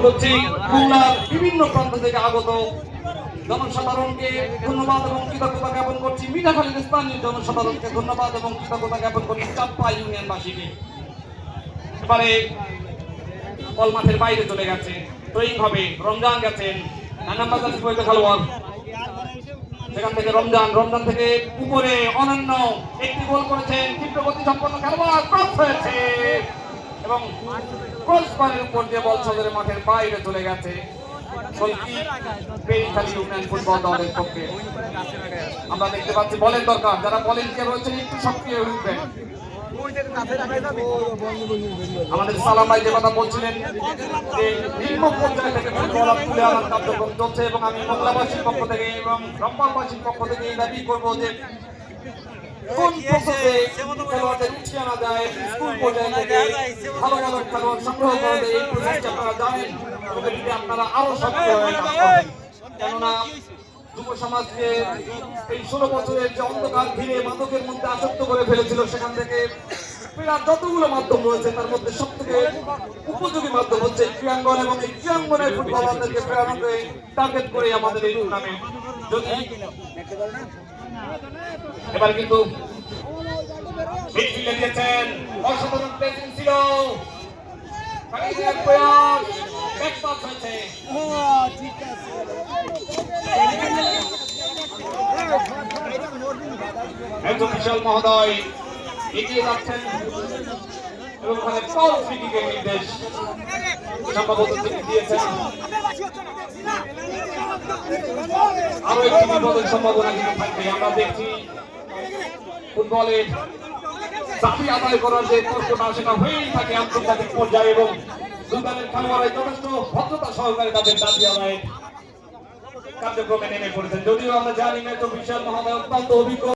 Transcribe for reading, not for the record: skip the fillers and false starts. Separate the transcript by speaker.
Speaker 1: করছি খুলনার বিভিন্ন প্রান্ত থেকে আগত জনসাধারণকে ধন্যবাদ এবং কৃতজ্ঞতা জ্ঞাপন করছি। মিঠাখালীর স্থানীয় জনসাধারণকে ধন্যবাদ এবং কৃতজ্ঞতা জ্ঞাপন করছি। চাপ্পা ইউনিয়নবাসীকে এবারে বল মাঠের বাইরে চলে গেছে, হবে রমজান গেছেন নানাবাজার খেলোয়াড়, সেখান থেকে রমজান থেকে উপরে অনন্য একটি গোল করেছেন। তীব্র গতি সম্পন্ন খেলোয়াড় ক্রস হয়েছে এবং ক্রসবারের উপর দিয়ে বল সদরে মাঠের বাইরে চলে গেছে। ফুটবল দলের পক্ষে আমরা দেখতে পাচ্ছি বলের দরকার, যারা ভলেন্টিয়ার রয়েছেন একটু সক্রিয় উঠবেন। আমাদের সালাম ভাই যে কথা বলছিলেন যে নিম্ন পর্যায় থেকে ফুটবল তুলে আনার কার্যক্রম চলছে এবং আমি মোংলাবাসীর পক্ষ থেকে এবং রংপুরবাসীর পক্ষ থেকে এই দাবি করবো যে কোন প্রসেসে খেলোয়াড়দের উঠিয়ে আনা যায়, স্কুল পর্যায়ে থেকে ভালো ভালো খেলোয়াড় সংগ্রহ করা যায়, এই প্রসেসটা আপনারা জানেন। আপনারা আরো সক্রিয় হয়ে কাজ করবেন, কেননা যুব সমাজকে এই 16 বছরের যে অন্ধকার ঘিরে মাদকের মধ্যে আসক্ত করে ফেলেছিল, সেখান থেকে ফেরার যতগুলো মাধ্যম রয়েছে তার মধ্যে সব থেকে উপযোগী মাধ্যম হচ্ছে ক্রীড়াঙ্গন এবং এই ক্রীড়াঙ্গনের ফুটবলারদেরকে ফেরানোকে টার্গেট করে আমাদের এই টুর্নামেন্ট। যদি এবার কিন্তু মিডফিল্ডে দিয়েছেন, অসাধারণ প্লেসিং ছিল, বিশাল মহোদয় এগিয়ে যাচ্ছেন এবং ওখানে পাউল ফ্রিকিকের নির্দেশ সম্ভবত তিনি দিয়েছেন। আরো একটি বিপদের সম্ভাবনা কিন্তু থাকবে। আমরা দেখছি ফুটবলের দাবি আদায় করার যে তর্কটা সেটা হয়েই থাকে আন্তর্জাতিক পর্যায়ে এবং দুই দলের খেলোয়াড়রা যথেষ্ট ভদ্রতা সহকারে তাদের দাবি আদায় কার্যক্রমে নেমে পড়েছেন। যদিও আমরা জানি না তো বিশাল মহোদয় অত্যন্ত অভিজ্ঞ।